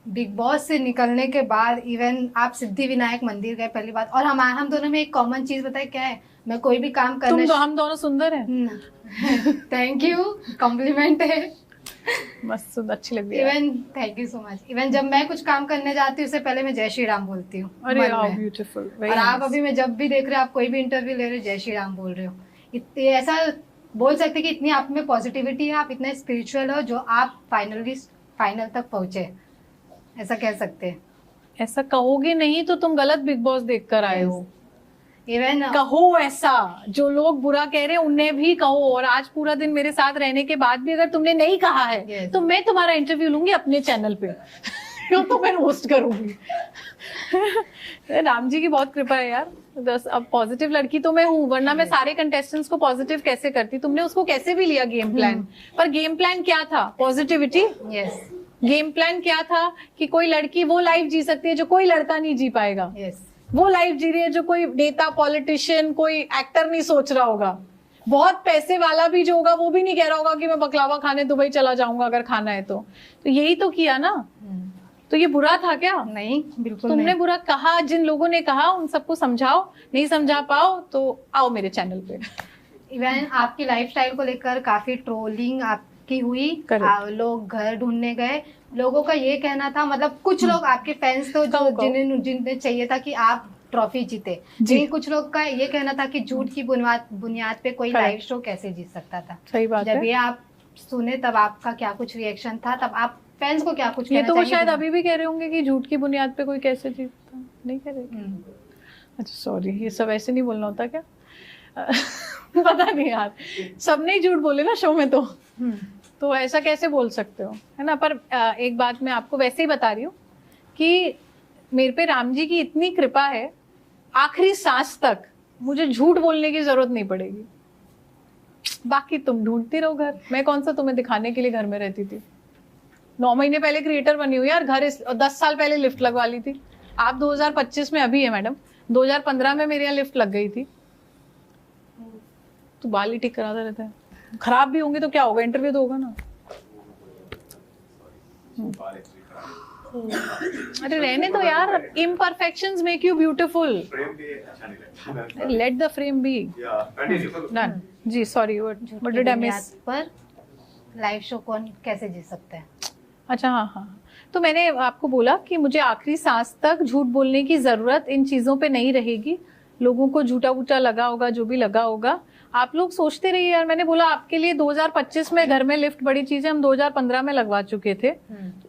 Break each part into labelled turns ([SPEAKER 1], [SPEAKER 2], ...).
[SPEAKER 1] Big boss से निकलने के बाद इवन आप सिद्धि विनायक मंदिर गए पहली बात, और हम दोनों में एक कॉमन चीज बताए क्या है, मैं कोई भी काम करना
[SPEAKER 2] हम दोनों सुंदर हैं।
[SPEAKER 1] थैंक यू, कॉम्प्लीमेंट है।
[SPEAKER 2] मस्त सुंदर, अच्छी लग रही है।
[SPEAKER 1] Even thank you so much. Even जब मैं कुछ काम करने जाती हूँ उससे पहले मैं जय श्री राम बोलती हूँ।
[SPEAKER 2] अरे हाउ ब्यूटीफुल।
[SPEAKER 1] और आप अभी मैं जब भी देख रहे हो, आप कोई भी इंटरव्यू ले रहे हो जय श्री राम बोल रहे हो। इतने ऐसा बोल सकते कि इतनी आप में पॉजिटिविटी है, आप इतने स्पिरिचुअल हो जो आप फाइनल तक पहुंचे, ऐसा कह सकते हैं।
[SPEAKER 2] ऐसा कहोगे नहीं तो तुम गलत बिग बॉस देख कर आए हो।
[SPEAKER 1] इवन
[SPEAKER 2] कहो ऐसा, जो लोग बुरा कह रहे हैं उन्हें भी कहो। और आज पूरा दिन मेरे साथ रहने के बाद भी अगर तुमने नहीं कहा है तो मैं तुम्हारा इंटरव्यू लूंगी अपने चैनल पे तो मैं रोस्ट करूंगी। राम जी की बहुत कृपा है यार। अब पॉजिटिव लड़की तो मैं हूँ, वरना मैं सारे कंटेस्टेंट्स को पॉजिटिव कैसे करती। तुमने उसको कैसे भी लिया गेम प्लान, पर गेम प्लान क्या था? पॉजिटिविटी।
[SPEAKER 1] यस।
[SPEAKER 2] गेम प्लान क्या था कि कोई लड़की वो लाइफ जी सकती है जो कोई लड़का नहीं जी पाएगा।
[SPEAKER 1] यस।
[SPEAKER 2] वो लाइफ जी रही है जो कोई नेता, पॉलिटिशियन, कोई एक्टर नहीं सोच रहा होगा। बहुत पैसे वाला भी जो होगा वो भी नहीं कह रहा होगा कि मैं बकलावा खाने दुबई चला जाऊंगा अगर खाना है तो यही तो किया ना। तो ये बुरा था क्या?
[SPEAKER 1] नहीं, बिल्कुल
[SPEAKER 2] तुमने
[SPEAKER 1] नहीं।
[SPEAKER 2] बुरा कहा, जिन लोगों ने कहा उन सबको समझाओ, नहीं समझा पाओ तो आओ मेरे चैनल पे।
[SPEAKER 1] इवन आपकी लाइफस्टाइल को लेकर काफी ट्रोलिंग आपकी हुई, लोग घर ढूंढने गए। लोगों का ये कहना था, मतलब कुछ लोग आपके फैंस तो जो जिन्हें चाहिए था कि आप ट्रॉफी जीते, लेकिन कुछ लोग का ये कहना था कि झूठ की बुनियाद पे कोई लाइव शो कैसे जीत सकता था।
[SPEAKER 2] सही बात है।
[SPEAKER 1] जब ये आप सुने तब आपका क्या कुछ रिएक्शन था, तब आप फैंस को क्या कुछ
[SPEAKER 2] ये
[SPEAKER 1] कहना
[SPEAKER 2] तो वो
[SPEAKER 1] चाहिए?
[SPEAKER 2] शायद अभी भी कह रहे होंगे कि झूठ की बुनियाद पे कोई कैसे जीतता, नहीं कह रहे? अच्छा सॉरी, ये सब ऐसे नहीं बोलना होता क्या? पता नहीं यार, सबने ही झूठ बोले ना शो में तो ऐसा कैसे बोल सकते हो, है ना। पर एक बात मैं आपको वैसे ही बता रही हूँ कि मेरे पे राम जी की इतनी कृपा है, आखिरी सांस तक मुझे झूठ बोलने की जरूरत नहीं पड़ेगी। बाकी तुम ढूंढती रहो घर, मैं कौन सा तुम्हें दिखाने के लिए घर में रहती थी। 9 महीने पहले क्रिएटर बनी हुई यार, घर 10 साल पहले लिफ्ट लगवा ली थी। आप 2025 में अभी है मैडम, 2015 में मेरे यहाँ लिफ्ट लग गई थी। तो बाल ही ठीक कराता रहता है, खराब भी होंगे तो क्या होगा, इंटरव्यू तो होगा ना। अरे रहने तो यार, imperfections make you beautiful. Let the frame be. Done. जी sorry, what did I miss?
[SPEAKER 1] पर लाइव शो कौन कैसे जीत सकता है?
[SPEAKER 2] अच्छा हाँ, तो मैंने आपको बोला कि मुझे आखिरी सांस तक झूठ बोलने की जरूरत इन चीजों पे नहीं रहेगी। लोगों को झूठा वूठा लगा होगा, जो भी लगा होगा, आप लोग सोचते रहिए यार। मैंने बोला आपके लिए 2025 में घर में लिफ्ट बड़ी चीज है, हम 2015 में लगवा चुके थे।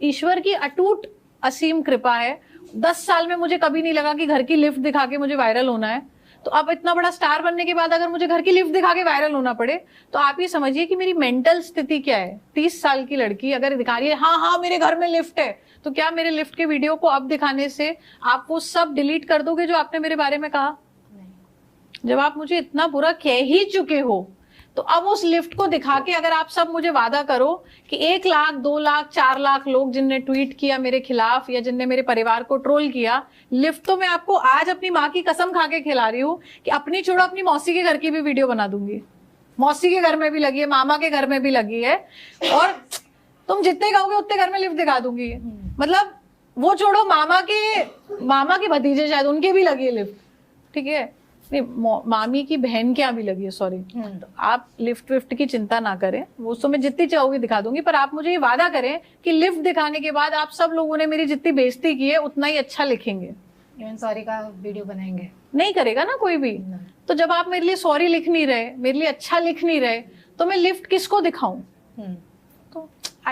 [SPEAKER 2] ईश्वर की अटूट असीम कृपा है। 10 साल में मुझे कभी नहीं लगा कि घर की लिफ्ट दिखा के मुझे वायरल होना है। तो अब इतना बड़ा स्टार बनने के बाद अगर मुझे घर की लिफ्ट दिखा के वायरल होना पड़े तो आप ये समझिए कि मेरी मेंटल स्थिति क्या है। 30 साल की लड़की अगर दिखा रही है हाँ मेरे घर में लिफ्ट है, तो क्या मेरे लिफ्ट के वीडियो को अब दिखाने से आप वो सब डिलीट कर दोगे जो आपने मेरे बारे में कहा? जब आप मुझे इतना बुरा कह ही चुके हो तो अब उस लिफ्ट को दिखा के अगर आप सब मुझे वादा करो कि 1 लाख 2 लाख 4 लाख लोग जिनने ट्वीट किया मेरे खिलाफ या जिनने मेरे परिवार को ट्रोल किया, लिफ्ट तो मैं आपको आज अपनी माँ की कसम खा के खिला रही हूँ कि अपनी छोड़ो अपनी मौसी के घर की भी वीडियो बना दूंगी। मौसी के घर में भी लगी है, मामा के घर में भी लगी है, और तुम जितने कहोगे उतने घर में लिफ्ट दिखा दूंगी। मतलब वो छोड़ो, मामा के भतीजे शायद उनके भी लगी है लिफ्ट, ठीक है, नहीं मामी की बहन के यहाँ भी लगी है, सॉरी। तो आप लिफ्ट विफ्ट की चिंता ना करें, वो तो मैं जितनी चाहूंगी दिखा दूंगी। पर आप मुझे ये वादा करें कि लिफ्ट दिखाने के बाद आप सब लोगों ने मेरी जितनी बेइज्जती की है उतना ही अच्छा लिखेंगे।
[SPEAKER 1] इवन सॉरी का वीडियो बनाएंगे।
[SPEAKER 2] नहीं करेगा ना कोई भी। तो जब आप मेरे लिए सॉरी लिख नहीं रहे, मेरे लिए अच्छा लिख नहीं रहे, तो मैं लिफ्ट किसको दिखाऊं? तो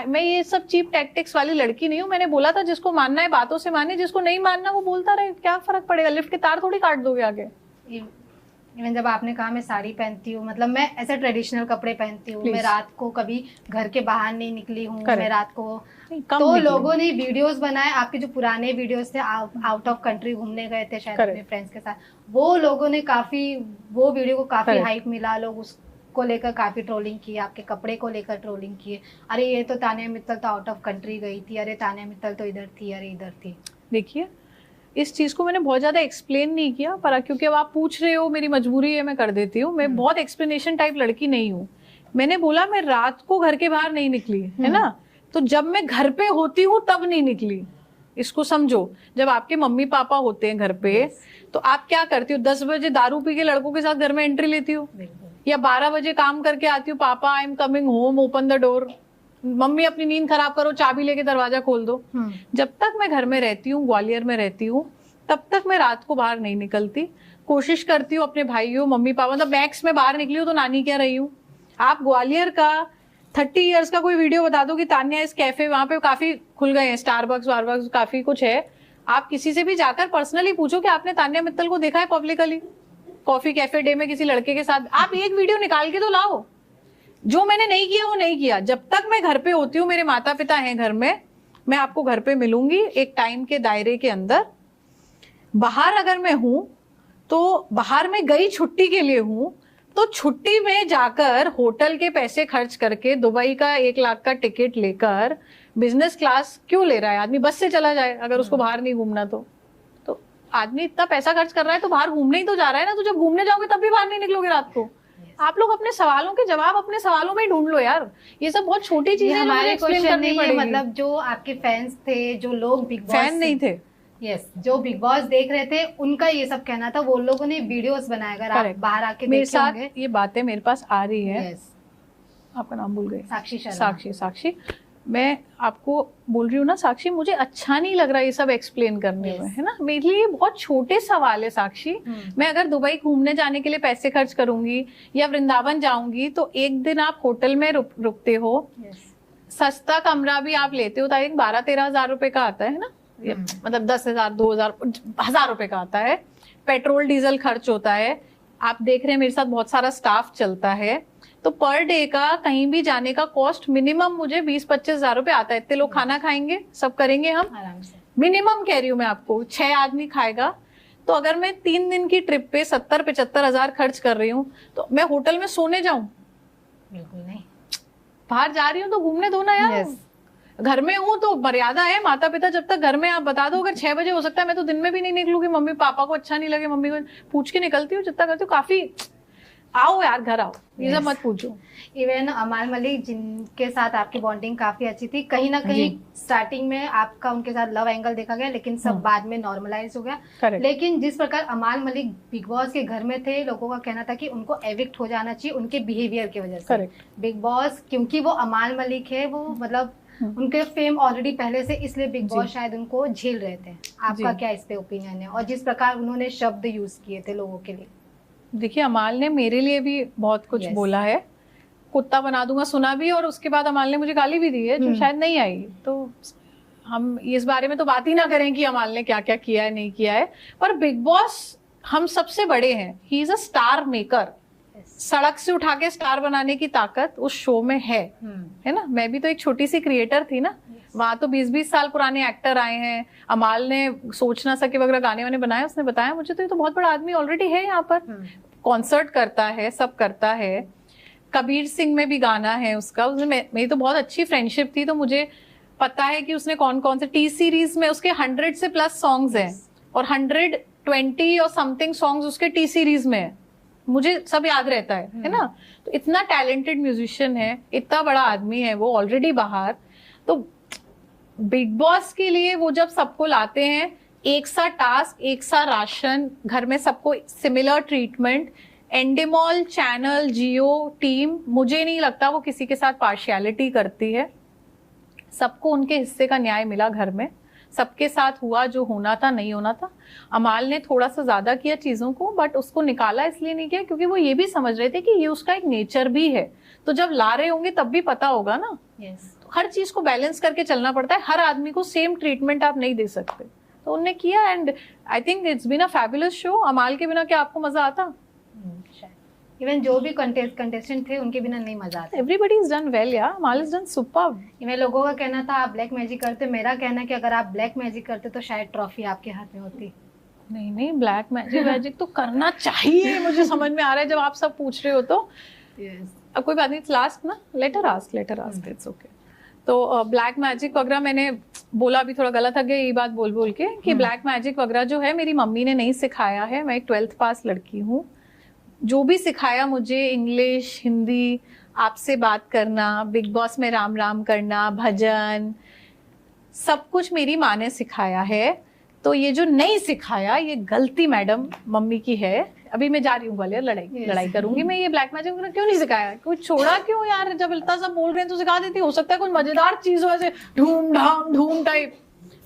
[SPEAKER 2] मैं ये सब चीप टैक्टिक्स वाली लड़की नहीं हूँ। मैंने बोला था जिसको मानना है बातों से माने, जिसको नहीं मानना वो बोलता रहे, क्या फर्क पड़ेगा? लिफ्ट के तार थोड़ी काट दोगे आगे।
[SPEAKER 1] इवन जब आपने कहा मैं साड़ी पहनती हूँ, मतलब मैं ऐसे ट्रेडिशनल कपड़े पहनती हूँ, मैं रात को कभी घर के बाहर नहीं निकली हूँ, मैं रात को तो लोगों ने वीडियोस बनाए, आपके जो पुराने वीडियोस थे, आउट ऑफ कंट्री घूमने गए थे शायद अपने फ्रेंड्स के साथ, वो लोगों ने काफी, वो वीडियो को काफी हाइप मिला, लोग उसको लेकर काफी ट्रोलिंग की, आपके कपड़े को लेकर ट्रोलिंग किए। अरे ये तो तानिया मित्तल तो आउट ऑफ कंट्री गई थी, अरे तानिया मित्तल तो इधर थी, अरे इधर थी।
[SPEAKER 2] देखिए इस चीज को मैंने बहुत ज्यादा एक्सप्लेन नहीं किया, पर क्योंकि अब आप पूछ रहे हो, मेरी मजबूरी है, मैं कर देती हूँ। मैं बहुत एक्सप्लेनेशन टाइप लड़की नहीं हूँ। मैंने बोला मैं रात को घर के बाहर नहीं निकली, है ना, तो जब मैं घर पे होती हूँ तब नहीं निकली। इसको समझो। जब आपके मम्मी पापा होते हैं घर पे, तो आप क्या करती हो? 10 बजे दारू पी के लड़कों के साथ घर में एंट्री लेती हो, या 12 बजे काम करके आती हो, पापा I am coming home, open the door, mummy अपनी नींद खराब करो, चाबी लेके दरवाजा खोल दो। जब तक मैं घर में रहती हूँ, ग्वालियर में रहती हूँ, तब तक मैं रात को बाहर नहीं निकलती। कोशिश करती हूँ अपने भाइयों, मम्मी पापा, मतलब मैक्स में बाहर निकली हूँ तो नानी क्या रही हूँ। आप ग्वालियर का 30 इयर्स का कोई वीडियो बता दो कि तान्या इस कैफे, वहां पे काफी खुल गए हैं, स्टारबक्स वारबक्स काफी कुछ है। आप किसी से भी जाकर पर्सनली पूछो कि आपने तान्या मित्तल को देखा है पब्लिकली कॉफी कैफे डे में किसी लड़के के साथ? आप एक वीडियो निकाल के तो लाओ। जो मैंने नहीं किया वो नहीं किया। जब तक मैं घर पे होती हूँ, मेरे माता पिता हैं घर में, मैं आपको घर पे मिलूंगी एक टाइम के दायरे के अंदर। बाहर अगर मैं हूं तो बाहर में गई छुट्टी के लिए हूं, तो छुट्टी में जाकर होटल के पैसे खर्च करके दुबई का 1 लाख का टिकट लेकर बिजनेस क्लास क्यों ले रहा है आदमी? बस से चला जाए अगर उसको बाहर नहीं घूमना तो आदमी इतना पैसा खर्च कर रहा है तो बाहर घूमने ही तो जा रहा है ना। तो जब घूमने जाओगे तब भी बाहर नहीं निकलोगे रात को। आप लोग अपने सवालों के जवाब अपने सवालों में ही ढूंढ लो यार। ये सब बहुत छोटी चीजें
[SPEAKER 1] हमारे क्वेश्चन नहीं है। मतलब जो आपके फैंस थे, जो लोग बिग बॉस
[SPEAKER 2] फैन नहीं थे,
[SPEAKER 1] जो बिग बॉस देख रहे थे, उनका ये सब कहना था। वो लोगों ने वीडियोस बनाया, अगर आप बाहर आके
[SPEAKER 2] मेरे साथ ये बातें मेरे पास आ रही है। आपका नाम भूल गए? साक्षी। मैं आपको बोल रही हूँ ना साक्षी, मुझे अच्छा नहीं लग रहा ये सब एक्सप्लेन करने में, है ना। मेरे लिए बहुत छोटे सवाल है साक्षी। मैं अगर दुबई घूमने जाने के लिए पैसे खर्च करूंगी या वृंदावन जाऊंगी, तो एक दिन आप होटल में रुकते हो, सस्ता कमरा भी आप लेते हो, 12-13 हजार रुपए का आता है ना, मतलब 10,000 2,000 1,000 रुपए का आता है। पेट्रोल डीजल खर्च होता है। आप देख रहे हैं मेरे साथ बहुत सारा स्टाफ चलता है, तो पर डे का कहीं भी जाने का कॉस्ट मिनिमम मुझे 20-25 हजार रुपए आता है। इतने लोग खाना खाएंगे, सब करेंगे हम आराम से। मिनिमम कह रही हूँ मैं आपको, 6 आदमी खाएगा। तो अगर मैं 3 दिन की ट्रिप पे 70-75 हजार खर्च कर रही हूँ, तो मैं होटल में सोने जाऊं?
[SPEAKER 1] बिल्कुल नहीं।
[SPEAKER 2] बाहर जा रही हूँ तो घूमने दो ना यार। घर में हूँ तो मर्यादा है। माता पिता जब तक घर में, आप बता दो अगर 6 बजे हो सकता है, मैं तो दिन में भी नहीं निकलूंगी। मम्मी पापा को अच्छा नहीं लगे, मम्मी को पूछ के निकलती हूँ जितना करती हूँ। काफी आओ यार घर आओ, ये सब मत पूछो।
[SPEAKER 1] इवन अमाल मलिक जिनके साथ आपकी बॉन्डिंग काफी अच्छी थी, कहीं ना कहीं स्टार्टिंग में आपका उनके साथ लव एंगल देखा गया, लेकिन सब बाद में नॉर्मलाइज हो गया। लेकिन जिस प्रकार अमाल मलिक बिग बॉस के घर में थे, लोगों का कहना था कि उनको एविक्ट हो जाना चाहिए उनके बिहेवियर की वजह से। बिग बॉस क्योंकि वो अमाल मलिक है, वो मतलब उनके फेम ऑलरेडी पहले से, इसलिए बिग बॉस शायद उनको झेल रहे थे। आपका क्या इस पे ओपिनियन है? और जिस प्रकार उन्होंने शब्द यूज किए थे लोगों के लिए।
[SPEAKER 2] देखिए, अमाल ने मेरे लिए भी बहुत कुछ बोला है, कुत्ता बना दूंगा सुना भी, और उसके बाद अमाल ने मुझे गाली भी दी है जो शायद नहीं आई। तो हम इस बारे में तो बात ही ना करें कि अमाल ने क्या क्या किया है नहीं किया है। पर बिग बॉस हम सबसे बड़े हैं, he is a star maker. सड़क से उठा के स्टार बनाने की ताकत उस शो में है ना। मैं भी तो एक छोटी सी क्रिएटर थी ना। वहां तो 20-20 साल पुराने एक्टर आए हैं। अमाल ने सोच ना सके वगैरह गाने वाने बनाए, उसने बताया मुझे, तो ये तो बहुत बड़ा आदमी ऑलरेडी है यहाँ पर। कॉन्सर्ट करता है, सब करता है। कबीर सिंह में भी गाना है उसका। उसने मेरी तो बहुत अच्छी फ्रेंडशिप थी, तो मुझे पता है कि उसने कौन कौन से टी सीरीज में, उसके 100 से प्लस सॉन्ग्स हैं और 120 और समथिंग सॉन्ग्स उसके टी सीरीज में है। मुझे सब याद रहता है ना। तो इतना टैलेंटेड म्यूजिशियन है, इतना बड़ा आदमी है वो ऑलरेडी बाहर। तो बिग बॉस के लिए वो जब सबको लाते हैं, एक सा टास्क, एक सा राशन, घर में सबको सिमिलर ट्रीटमेंट, एंडेमॉल चैनल, जियो टीम, मुझे नहीं लगता वो किसी के साथ पार्शियलिटी करती है। सबको उनके हिस्से का न्याय मिला घर में, सबके साथ हुआ जो होना था, नहीं होना था। अमाल ने थोड़ा सा ज्यादा किया चीजों को, बट उसको निकाला इसलिए नहीं किया क्योंकि वो ये भी समझ रहे थे कि ये उसका एक नेचर भी है। तो जब ला रहे होंगे तब भी पता होगा ना। तो हर चीज को बैलेंस करके चलना पड़ता है। हर आदमी को सेम ट्रीटमेंट आप नहीं दे सकते। तो उन्होंने किया, and I think it's been a fabulous show. Amaal के बिना क्या आपको मजा आता?
[SPEAKER 1] इवन जो भी कंटेस्टेंट थे उनके बिना नहीं मजा आता।
[SPEAKER 2] एवरीबॉडी इज डन वेल यार, अमाल इज डन सुपर्ब।
[SPEAKER 1] इवन लोगों का कहना था आप ब्लैक मैजिक करते, मेरा कहना है कि अगर आप ब्लैक मैजिक करते तो शायद ट्रॉफी आपके हाथ में होती।
[SPEAKER 2] नहीं, ब्लैक मैजिक तो करना चाहिए। मुझे समझ में आ रहा है जब आप सब पूछ रहे हो तो। अब कोई बात नहीं, लास्ट ना, लेटर आस्क इट्स ओके। तो ब्लैक मैजिक वगैरह मैंने बोला, अभी थोड़ा गलत आ गया ये बात बोल के कि ब्लैक मैजिक वगैरह जो है मेरी मम्मी ने नहीं सिखाया है। मैं एक 12th पास लड़की हूँ। जो भी सिखाया मुझे, इंग्लिश, हिंदी, आपसे बात करना, बिग बॉस में राम राम करना, भजन, सब कुछ मेरी माँ ने सिखाया है, तो ये जो नहीं सिखाया ये गलती मैडम मम्मी की है। अभी मैं जा रही हूँ ग्वालियर, लड़ाई करूंगी मैं। ये ब्लैक मैजिक क्यों नहीं सिखाया, कुछ छोड़ा क्यों यार? जब इतना सब बोल रहे हैं तो सिखा देती। हो सकता है कुछ मजेदार चीज हो, ऐसे धूम धाम धूम टाइप,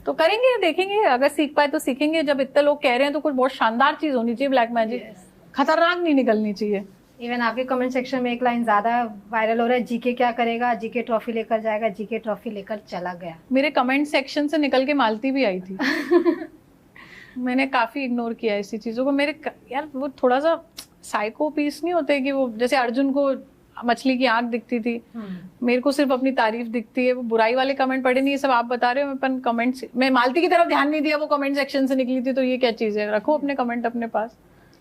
[SPEAKER 2] तो करेंगे, देखेंगे। अगर सीख पाए तो सीखेंगे। जब इतने लोग कह रहे हैं तो कुछ बहुत शानदार चीज होनी चाहिए ब्लैक मैजिक, खतरनाक नहीं निकलनी चाहिए।
[SPEAKER 1] इवन आपके कमेंट सेक्शन में एक लाइन ज्यादा वायरल हो रहा है, जीके क्या करेगा, जीके ट्रॉफी लेकर जाएगा, जीके ट्रॉफी लेकर चला गया।
[SPEAKER 2] मेरे कमेंट सेक्शन से निकल के मालती भी आई थी। मैंने काफी इग्नोर किया ऐसी चीजों को। मेरे यार वो थोड़ा सा साइको पीस नहीं होते कि वो जैसे अर्जुन को मछली की आंख दिखती थी, मेरे को सिर्फ अपनी तारीफ दिखती है। वो बुराई वाले कमेंट पढ़े नहीं, ये सब आप बता रहे हो। मैं कमेंट, मैं मालती की तरफ ध्यान नहीं दिया, वो कमेंट सेक्शन से निकली थी, तो ये क्या चीज है? रखो अपने कमेंट अपने पास।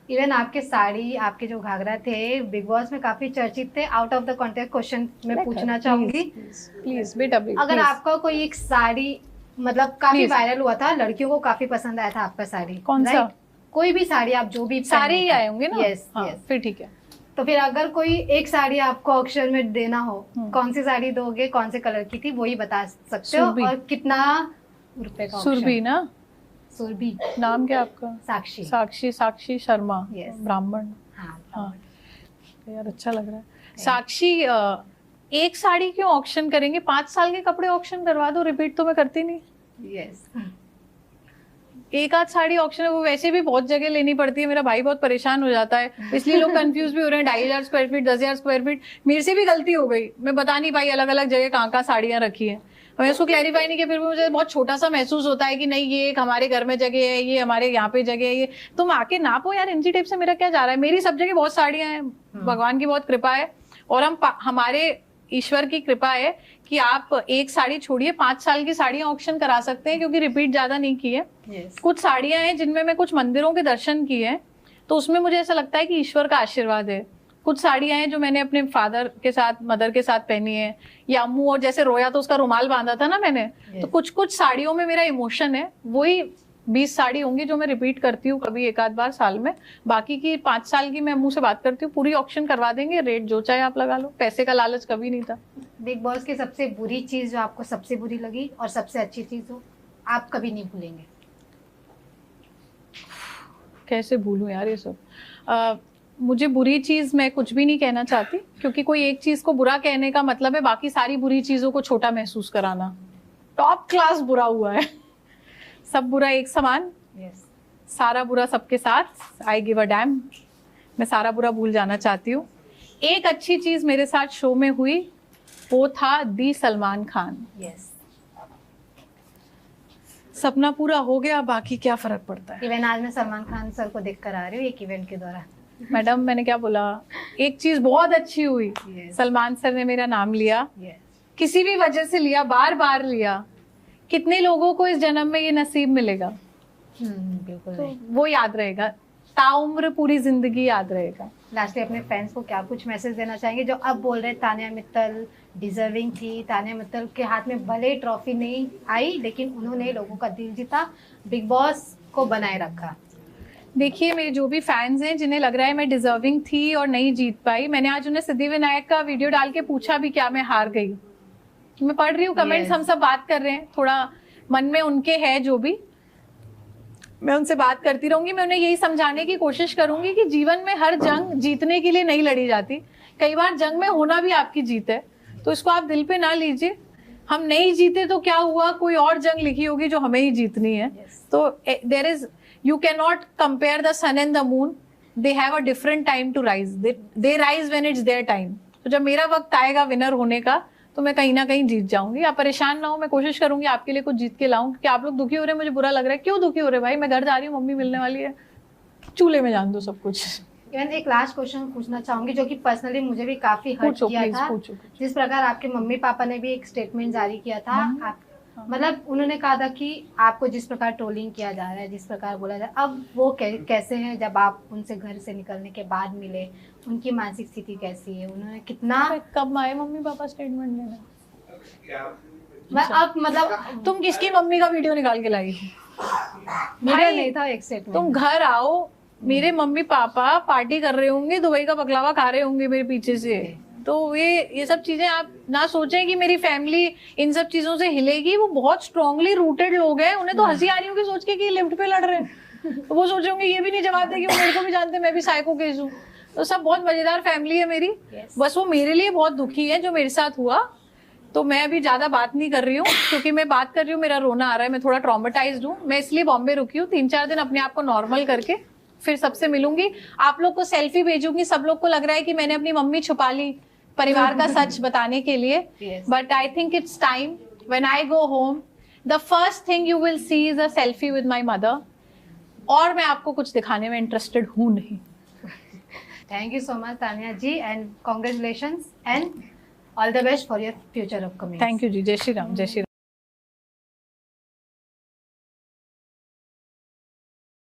[SPEAKER 1] इवन आपके साड़ी, आपके जो घाघरा थे बिग बॉस में काफी चर्चित थे। Out of the context question मैं पूछना चाहूंगी,
[SPEAKER 2] प्लीज बेटा,
[SPEAKER 1] अगर आपका कोई एक साड़ी मतलब काफी वायरल हुआ था, लड़कियों को काफी पसंद आया था आपका साड़ी,
[SPEAKER 2] कौन सा?
[SPEAKER 1] कोई भी साड़ी, आप जो भी
[SPEAKER 2] सारे ही आए होंगे ना?
[SPEAKER 1] यस,
[SPEAKER 2] फिर ठीक है।
[SPEAKER 1] तो फिर अगर कोई एक साड़ी आपको ऑक्शन में देना हो, कौन सी साड़ी दोगे, कौन से कलर की थी, वही बता सकते हो, और कितना रुपए का?
[SPEAKER 2] सुरभि ना?
[SPEAKER 1] सुरभि।
[SPEAKER 2] नाम क्या आपका?
[SPEAKER 1] साक्षी।
[SPEAKER 2] साक्षी शर्मा, ब्राह्मण।
[SPEAKER 1] हाँ
[SPEAKER 2] यार अच्छा लग रहा है। साक्षी, एक साड़ी क्यों ऑक्शन करेंगे? 5 साल के कपड़े ऑक्शन करवा दो, रिपीट तो मैं करती नहीं।
[SPEAKER 1] यस,
[SPEAKER 2] एक आध साड़ी ऑक्शन है, वो वैसे भी बहुत जगह लेनी पड़ती है। मेरा भाई बहुत परेशान हो जाता है, इसलिए लोग कंफ्यूज भी हो रहे हैं। 2500 स्क्वायर फीट, 10,000 स्क्वायर फीट। मेरे से भी गलती हो गई, मैं बता नहीं पाई अलग अलग जगह कहाँ साड़ियाँ रखी है। मैं उसको क्लैरिफाई नहीं किया, फिर मुझे बहुत छोटा सा महसूस होता है कि नहीं ये एक हमारे घर में जगह है, ये हमारे यहाँ पे जगह है। ये तुम आके नापो यार, इंची टेप से मेरा क्या जा रहा है? मेरी सब जगह बहुत साड़ियाँ हैं, भगवान की बहुत कृपा है, और हमारे ईश्वर की कृपा है कि आप एक साड़ी छोड़िए 5 साल की साड़ियां ऑक्शन करा सकते हैं, क्योंकि रिपीट ज्यादा नहीं की है। कुछ साड़ियां हैं जिनमें मैं कुछ मंदिरों के दर्शन किए हैं, तो उसमें मुझे ऐसा लगता है कि ईश्वर का आशीर्वाद है। कुछ साड़ियां हैं जो मैंने अपने फादर के साथ, मदर के साथ पहनी है, या अम्मू, और जैसे रोया तो उसका रुमाल बांधा था ना मैंने, तो कुछ साड़ियों में मेरा इमोशन है। वही 20 साड़ी होंगी जो मैं रिपीट करती हूँ कभी एक आध बार साल में। बाकी की 5 साल की मैं अम्मू से बात करती हूँ, पूरी ऑक्शन करवा देंगे, रेट जो चाहे आप लगा लो। पैसे का लालच कभी नहीं था।
[SPEAKER 1] बिग बॉस की सबसे बुरी चीज जो आपको सबसे बुरी लगी और सबसे अच्छी चीज हो, आप कभी नहीं भूलेंगे?
[SPEAKER 2] कैसे भूलूं यार ये सब। मुझे बुरी चीज मैं कुछ भी नहीं कहना चाहती, क्योंकि कोई एक चीज को बुरा कहने का मतलब है बाकी सारी बुरी चीजों को छोटा महसूस कराना। टॉप क्लास बुरा हुआ है। सब बुरा एक समान, सारा बुरा सबके साथ। I give a dam. मैं सारा बुरा भूल जाना चाहती हूँ। एक अच्छी चीज मेरे साथ शो में हुई, वो था दी सलमान खान। सपना पूरा हो गया, बाकी क्या फर्क पड़ता है।
[SPEAKER 1] इवन आज मैं सलमान खान सर को देख कर आ रही हूँ एक इवेंट के दौरान।
[SPEAKER 2] मैडम मैंने क्या बोला, एक चीज बहुत अच्छी हुई, सलमान सर ने मेरा नाम लिया। किसी भी वजह से लिया, बार बार लिया। कितने लोगों को इस जन्म में ये नसीब मिलेगा?
[SPEAKER 1] बिल्कुल
[SPEAKER 2] तो वो याद रहेगा, ताउम्र पूरी जिंदगी याद रहेगा।
[SPEAKER 1] लास्टली अपने फैंस को क्या कुछ मैसेज देना चाहेंगे जो अब बोल रहे तानिया मित्तल डिजर्विंग थी, तानिया मित्तल के हाथ में भले ट्रॉफी नहीं आई लेकिन उन्होंने लोगों का दिल जीता, बिग बॉस को बनाए रखा?
[SPEAKER 2] देखिए, मेरे जो भी फैंस हैं जिन्हें लग रहा है मैं डिजर्विंग थी और नहीं जीत पाई, मैंने आज उन्हें सिद्धिविनायक का वीडियो डाल के पूछा भी क्या मैं हार गई? मैं पढ़ रही हूँ कमेंट्स, हम सब बात कर रहे हैं, थोड़ा मन में उनके है जो भी, मैं उनसे बात करती रहूंगी। मैं उन्हें यही समझाने की कोशिश करूंगी कि जीवन में हर जंग जीतने के लिए नहीं लड़ी जाती, कई बार जंग में होना भी आपकी जीत है, तो इसको आप दिल पे ना लीजिए। हम नहीं जीते तो क्या हुआ, कोई और जंग लिखी होगी जो हमें ही जीतनी है। तो there is, you cannot compare the sun and the moon, they have a different time to rise, they rise when it's their time। तो जब मेरा वक्त आएगा विनर होने का तो मैं कहीं ना कहीं जीत जाऊंगी। आप परेशान ना हो, मैं कोशिश करूंगी आपके लिए कुछ जीत के लाऊं, क्योंकि आप लोग दुखी हो रहे हैं, मुझे बुरा लग रहा है। क्यों दुखी हो रहे भाई? मैं घर जा रही हूँ, मम्मी मिलने वाली है, चूल्हे में जान दो सब कुछ।
[SPEAKER 1] एक लास्ट क्वेश्चन पूछना चाहूंगी जो कि पर्सनली मुझे भी काफी हर्ट किया था। जिस प्रकार आपके मम्मी पापा ने भी एक स्टेटमेंट जारी किया था, मतलब उन्होंने कहा था कि आपको जिस प्रकार ट्रोलिंग किया जा रहा है, जिस प्रकार बोला जा रहा है, अब वो कैसे हैं जब आप उनसे घर से निकलने के बाद मिले, उनकी मानसिक स्थिति कैसी है? उन्होंने कितना,
[SPEAKER 2] कब आए मम्मी पापा स्टेटमेंट देने?
[SPEAKER 1] अब मतलब
[SPEAKER 2] तुम किसकी मम्मी का वीडियो निकाल के लाई?
[SPEAKER 1] मेरा नहीं था एक स्टेटमेंट।
[SPEAKER 2] तुम घर आओ, मेरे मम्मी पापा पार्टी कर रहे होंगे, दुबई का बकलावा खा रहे होंगे मेरे पीछे से, तो ये सब चीजें आप ना सोचें कि मेरी फैमिली इन सब चीजों से हिलेगी। वो बहुत स्ट्रांगली रूटेड लोग हैं, उन्हें तो हंसी आ रही होगी सोच के कि लिफ्ट पे लड़ रहे हैं, तो वो सोचेंगे ये भी नहीं जवाब दे कि वो मेरे को भी जानते, मैं भी साइको केस हूँ। तो सब बहुत मजेदार फैमिली है मेरी। बस वो मेरे लिए बहुत दुखी है जो मेरे साथ हुआ। तो मैं अभी ज्यादा बात नहीं कर रही हूँ, क्योंकि मैं बात कर रही हूँ मेरा रोना आ रहा है, मैं थोड़ा ट्रॉमेटाइज्ड हूँ। मैं इसलिए बॉम्बे रुकी हूँ 3-4 दिन अपने आप को नॉर्मल करके फिर सबसे मिलूंगी। आप लोग को सेल्फी भेजूंगी। सब लोग को लग रहा है कि मैंने अपनी मम्मी छुपा ली परिवार का सच बताने के लिए, but I think it's time when I go home the first thing you will see is a selfie with my mother. और मैं आपको कुछ दिखाने में इंटरेस्टेड हूँ नहीं।
[SPEAKER 1] Thank you so much, Tanya ji, and congratulations and all the best for your future upcoming.
[SPEAKER 2] Thank you जी। जय श्री राम। जय श्री राम।